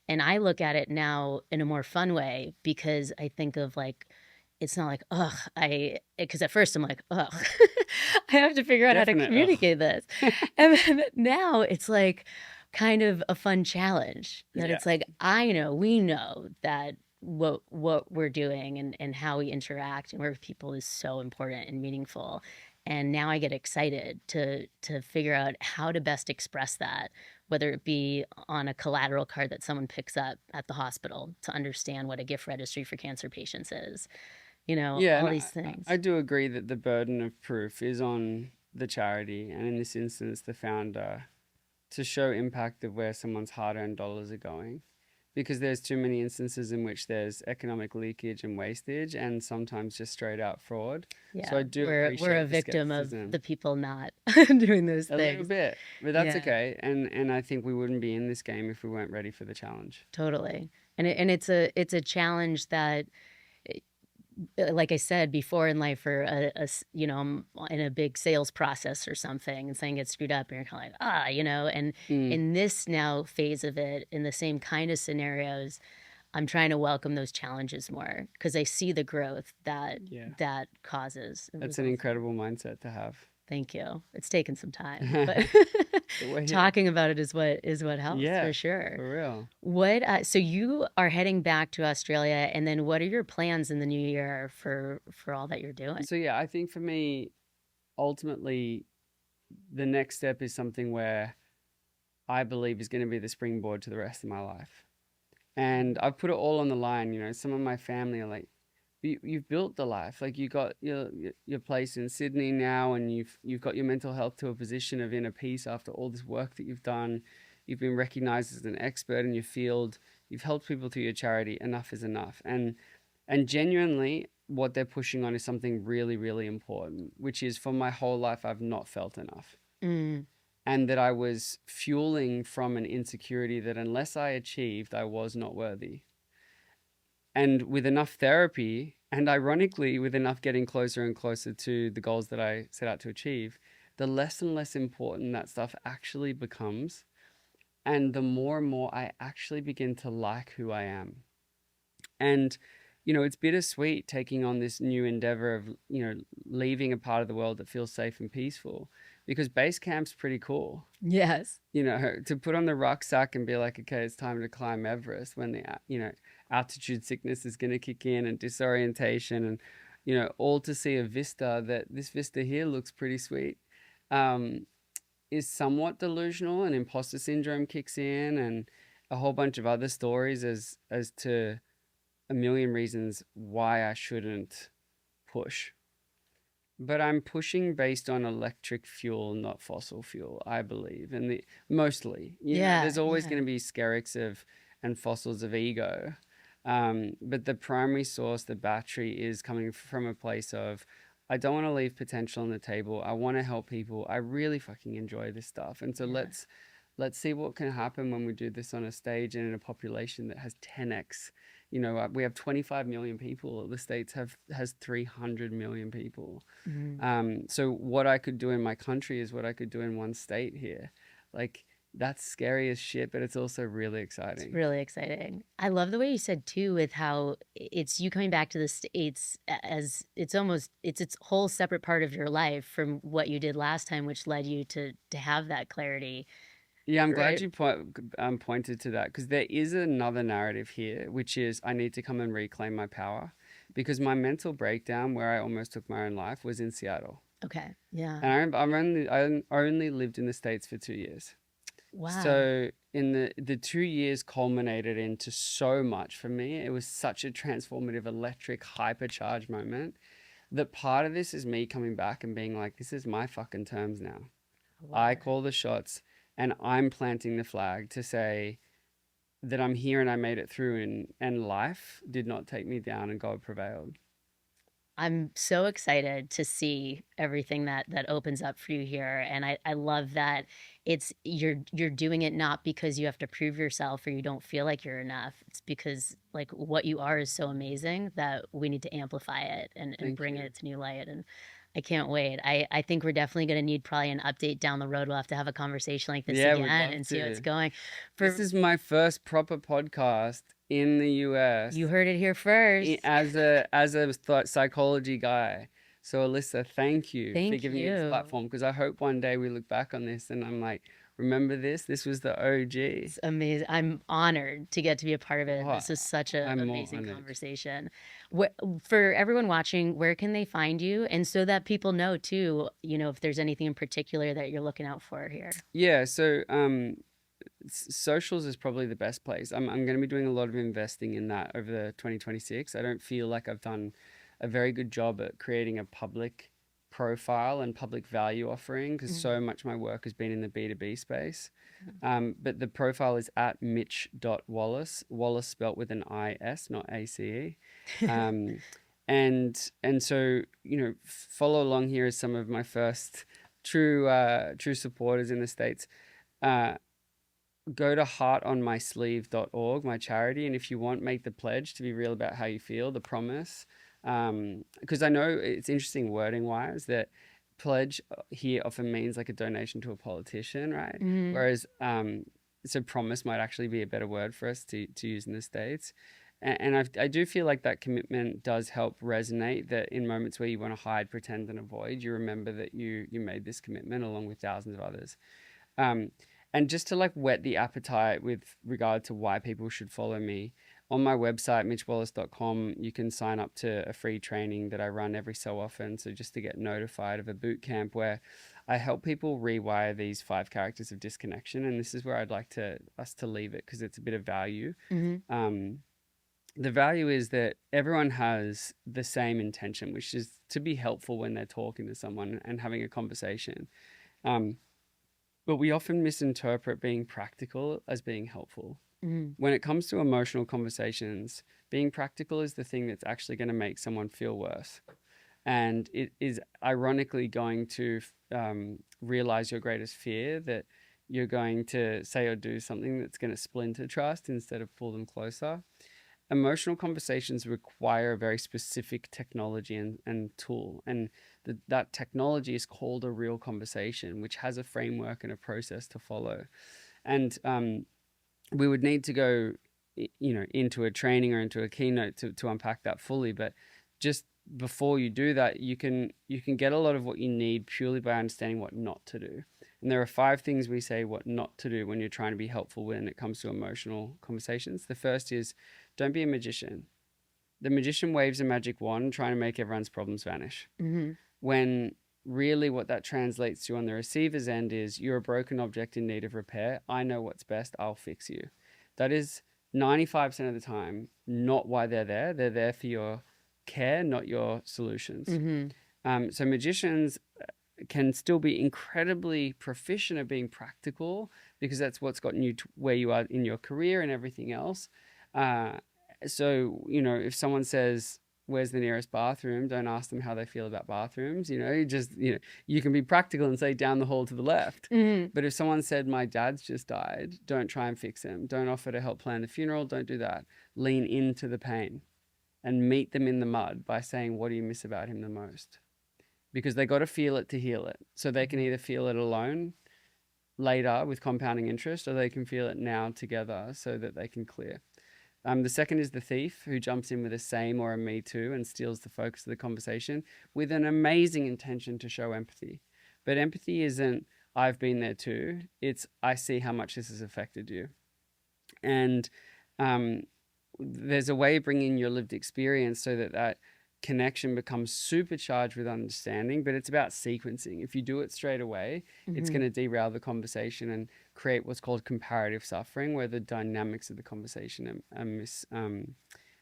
Speaker 1: And I look at it now in a more fun way because I think of like, it's not like, because at first I'm like, I have to figure out how to communicate this. And then now it's like kind of a fun challenge that it's like, we know that what we're doing and how we interact and work with people is so important and meaningful. And now I get excited to figure out how to best express that, whether it be on a collateral card that someone picks up at the hospital to understand what a gift registry for cancer patients is, all these things.
Speaker 2: I do agree that the burden of proof is on the charity and in this instance, the founder to show impact of where someone's hard-earned dollars are going. Because there's too many instances in which there's economic leakage and wastage and sometimes just straight out fraud.
Speaker 1: Yeah,
Speaker 2: so I do
Speaker 1: we're a victim of the people not doing those things.
Speaker 2: A little bit, but that's okay. And I think we wouldn't be in this game if we weren't ready for the challenge.
Speaker 1: Totally. And it's a challenge that, like I said before in life, or I'm in a big sales process or something and something gets screwed up and you're kind of like, and in this now phase of it, in the same kind of scenarios, I'm trying to welcome those challenges more because I see the growth that causes.
Speaker 2: That's an incredible mindset to have.
Speaker 1: Thank you. It's taken some time, but talking about it is what helps for sure.
Speaker 2: For real.
Speaker 1: What? So you are heading back to Australia, and then what are your plans in the new year for all that you're doing?
Speaker 2: So I think for me, ultimately, the next step is something where I believe is going to be the springboard to the rest of my life, and I've put it all on the line. Some of my family are like, you've built the life, like you got your place in Sydney now, and you've got your mental health to a position of inner peace after all this work that you've done. You've been recognized as an expert in your field. You've helped people through your charity. Enough is enough. And genuinely, what they're pushing on is something really, really important, which is for my whole life, I've not felt enough. And that I was fueling from an insecurity that unless I achieved, I was not worthy. And with enough therapy, and ironically, with enough getting closer and closer to the goals that I set out to achieve, the less and less important that stuff actually becomes. And the more and more I actually begin to like who I am. And, it's bittersweet taking on this new endeavor of, leaving a part of the world that feels safe and peaceful, because base camp's pretty cool.
Speaker 1: Yes.
Speaker 2: To put on the rucksack and be like, okay, it's time to climb Everest when the, altitude sickness is going to kick in and disorientation and, all to see a vista that this vista here looks pretty sweet, is somewhat delusional, and imposter syndrome kicks in and a whole bunch of other stories as to a million reasons why I shouldn't push. But I'm pushing based on electric fuel, not fossil fuel, I believe. And mostly, there's always going to be skerricks and fossils of ego. But the primary source, the battery, is coming from a place of, I don't want to leave potential on the table. I want to help people. I really fucking enjoy this stuff. And so let's see what can happen when we do this on a stage and in a population that has 10x. We have 25 million people. The States has 300 million people. So what I could do in my country is what I could do in one state here. Like, that's scary as shit, but it's also really exciting.
Speaker 1: It's really exciting. I love the way you said too, with how it's you coming back to the States as it's its whole separate part of your life from what you did last time, which led you to have that clarity.
Speaker 2: Yeah, I'm glad you pointed to that, because there is another narrative here, which is I need to come and reclaim my power, because my mental breakdown where I almost took my own life was in Seattle.
Speaker 1: Okay. Yeah.
Speaker 2: And I only lived in the States for 2 years.
Speaker 1: Wow.
Speaker 2: So in the 2 years culminated into so much for me. It was such a transformative, electric, hypercharged moment that part of this is me coming back and being like, this is my fucking terms now. I call the shots, and I'm planting the flag to say that I'm here and I made it through, and life did not take me down and God prevailed.
Speaker 1: I'm so excited to see everything that opens up for you here. And I love that you're doing it not because you have to prove yourself or you don't feel like you're enough. It's because like what you are is so amazing that we need to amplify it and bring it to new light. And I can't wait. I think we're definitely going to need probably an update down the road. We'll have to have a conversation like this again and see how it's going.
Speaker 2: This is my first proper podcast in the US.
Speaker 1: You heard it here first.
Speaker 2: As a psychology guy. So Elissa, thank you for giving me this platform, because I hope one day we look back on this and I'm like, remember this? This was the OG.
Speaker 1: It's amazing. I'm honored to get to be a part of it. This is such an amazing conversation. For everyone watching, where can they find you? And so that people know too, if there's anything in particular that you're looking out for here.
Speaker 2: Yeah. So, socials is probably the best place. I'm going to be doing a lot of investing in that over the 2026. I don't feel like I've done a very good job at creating a public profile and public value offering, because so much of my work has been in the B2B space. But the profile is at mitch.wallis, Wallis spelt with an I-S, not A-C-E. And so, follow along here as some of my first true supporters in the States. Go to heartonmysleeve.org, my charity, and if you want, make the pledge to be real about how you feel, the promise. Because I know it's interesting wording wise that pledge here often means like a donation to a politician, right? Whereas so promise might actually be a better word for us to use in the States. And I do feel like that commitment does help resonate, that in moments where you want to hide, pretend, and avoid, you remember that you made this commitment along with thousands of others. And just to like whet the appetite with regard to why people should follow me, on my website, mitchwallis.com, you can sign up to a free training that I run every so often. So just to get notified of a boot camp where I help people rewire these 5 characters of disconnection. And this is where I'd like us to leave it, because it's a bit of value. The value is that everyone has the same intention, which is to be helpful when they're talking to someone and having a conversation. But we often misinterpret being practical as being helpful. When it comes to emotional conversations, being practical is the thing that's actually going to make someone feel worse. And it is ironically going to realize your greatest fear, that you're going to say or do something that's going to splinter trust instead of pull them closer. Emotional conversations require a very specific technology and tool. And that technology is called a real conversation, which has a framework and a process to follow. And we would need to go, into a training or into a keynote to unpack that fully. But just before you do that, you can get a lot of what you need purely by understanding what not to do. And there are 5 things we say what not to do when you're trying to be helpful when it comes to emotional conversations. The first is, don't be a magician. The magician waves a magic wand trying to make everyone's problems vanish. When really what that translates to on the receiver's end is, you're a broken object in need of repair. I know what's best. I'll fix you. That is 95% of the time not why they're there. They're there for your care, not your solutions.
Speaker 1: Mm-hmm.
Speaker 2: So magicians can still be incredibly proficient at being practical, because that's what's gotten you to where you are in your career and everything else. So, if someone says, where's the nearest bathroom? Don't ask them how they feel about bathrooms. You can be practical and say down the hall to the left.
Speaker 1: Mm-hmm.
Speaker 2: But if someone said, my dad's just died, don't try and fix him. Don't offer to help plan the funeral. Don't do that. Lean into the pain and meet them in the mud by saying, what do you miss about him the most? Because they got to feel it to heal it. So they can either feel it alone later with compounding interest, or they can feel it now together so that they can clear. The second is the thief, who jumps in with a same or a me too and steals the focus of the conversation with an amazing intention to show empathy. But empathy isn't, I've been there too. It's, I see how much this has affected you. And there's a way of bringing your lived experience so that connection becomes supercharged with understanding, but it's about sequencing. If you do it straight away, it's going to derail the conversation and create what's called comparative suffering, where the dynamics of the conversation are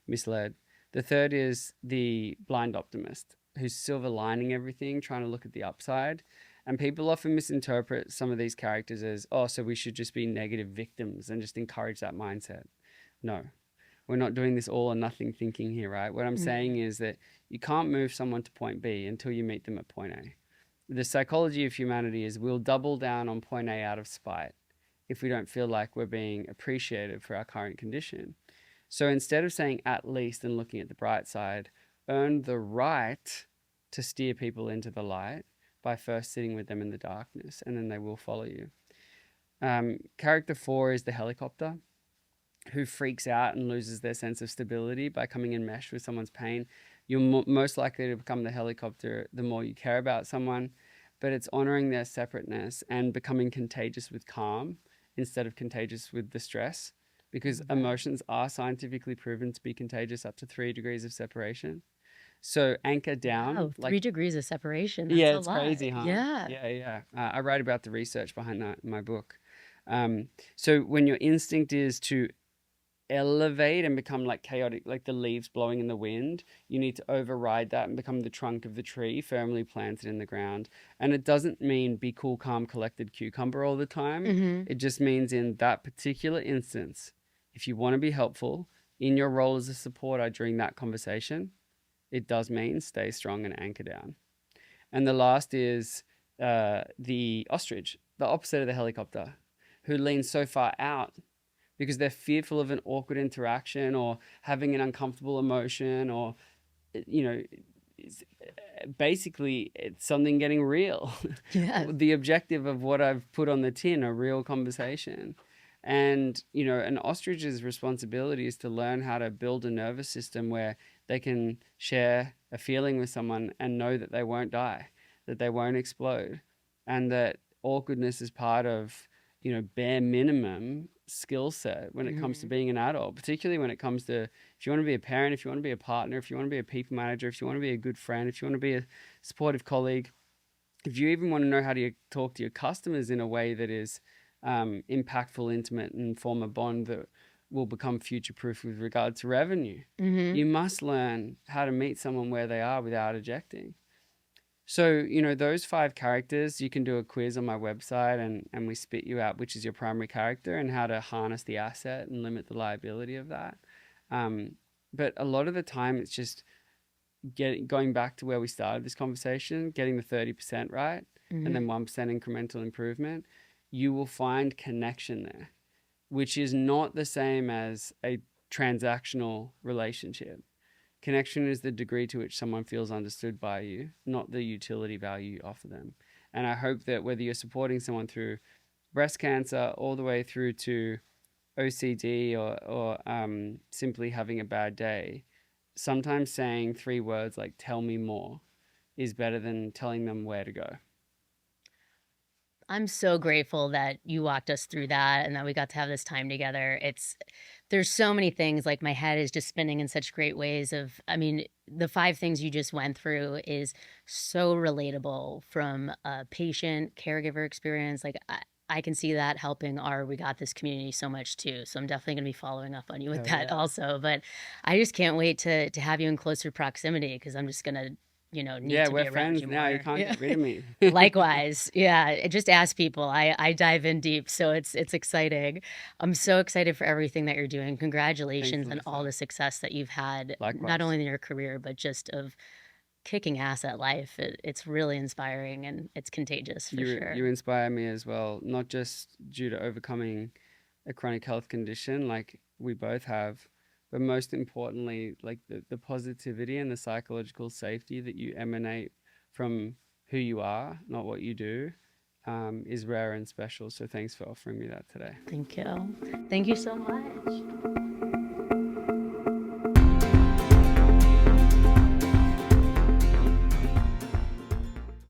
Speaker 2: misled. The third is the blind optimist, who's silver lining everything, trying to look at the upside. And people often misinterpret some of these characters as, oh, so we should just be negative victims and just encourage that mindset. No. We're not doing this all or nothing thinking here, right? What I'm saying is that you can't move someone to point B until you meet them at point A. The psychology of humanity is we'll double down on point A out of spite if we don't feel like we're being appreciated for our current condition. So instead of saying at least and looking at the bright side, earn the right to steer people into the light by first sitting with them in the darkness, and then they will follow you. Character 4 is the helicopter, who freaks out and loses their sense of stability by coming enmeshed with someone's pain. You're most likely to become the helicopter the more you care about someone, but it's honoring their separateness and becoming contagious with calm instead of contagious with the stress, because emotions are scientifically proven to be contagious up to 3 degrees of separation. So anchor down.
Speaker 1: Wow, 3 degrees of separation. That's
Speaker 2: yeah,
Speaker 1: a
Speaker 2: it's
Speaker 1: lot.
Speaker 2: crazy, huh?
Speaker 1: Yeah.
Speaker 2: Yeah. I write about the research behind that in my book. So when your instinct is to elevate and become like chaotic, like the leaves blowing in the wind, you need to override that and become the trunk of the tree firmly planted in the ground. And it doesn't mean be cool, calm, collected cucumber all the time. It just means in that particular instance, if you want to be helpful in your role as a supporter during that conversation, it does mean stay strong and anchor down. And the last is the ostrich, the opposite of the helicopter, who leans so far out because they're fearful of an awkward interaction or having an uncomfortable emotion, or, basically it's something getting real.
Speaker 1: Yeah.
Speaker 2: The objective of what I've put on the tin, a real conversation. And, an ostrich's responsibility is to learn how to build a nervous system where they can share a feeling with someone and know that they won't die, that they won't explode, and that awkwardness is part of, bare minimum skill set when it comes to being an adult, particularly when it comes to, if you want to be a parent, if you want to be a partner, if you want to be a people manager, if you want to be a good friend, if you want to be a supportive colleague, if you even want to know how to talk to your customers in a way that is impactful, intimate, and form a bond that will become future-proof with regard to revenue, you must learn how to meet someone where they are without ejecting. So, those 5 characters, you can do a quiz on my website and we spit you out which is your primary character and how to harness the asset and limit the liability of that. But a lot of the time it's just going back to where we started this conversation, getting the 30% right, and then 1% incremental improvement. You will find connection there, which is not the same as a transactional relationship. Connection is the degree to which someone feels understood by you, not the utility value you offer them. And I hope that whether you're supporting someone through breast cancer all the way through to OCD or simply having a bad day, sometimes saying 3 words like "tell me more" is better than telling them where to go.
Speaker 1: I'm so grateful that you walked us through that and that we got to have this time together. There's so many things, like my head is just spinning in such great ways the 5 things you just went through is so relatable from a patient caregiver experience. Like I can see that helping our We Got This community so much too. So I'm definitely going to be following up on you with
Speaker 2: Hell
Speaker 1: that
Speaker 2: yeah.
Speaker 1: also. But I just can't wait to have you in closer proximity because I'm just going to, need
Speaker 2: Yeah,
Speaker 1: to be
Speaker 2: we're
Speaker 1: around
Speaker 2: friends
Speaker 1: you
Speaker 2: now. You
Speaker 1: more.
Speaker 2: can't
Speaker 1: Yeah.
Speaker 2: get rid of me.
Speaker 1: Likewise. Yeah. Just ask people. I dive in deep. So it's exciting. I'm so excited for everything that you're doing.
Speaker 2: Thanks,
Speaker 1: Congratulations on all
Speaker 2: Alyssa.
Speaker 1: the success that you've had, not
Speaker 2: Likewise.
Speaker 1: only in your career, but just of kicking ass at life. It's really inspiring and it's contagious for sure.
Speaker 2: You inspire me as well, not just due to overcoming a chronic health condition like we both have, but most importantly, like the positivity and the psychological safety that you emanate from who you are, not what you do, is rare and special. So thanks for offering me that today.
Speaker 1: Thank you. Thank you so much.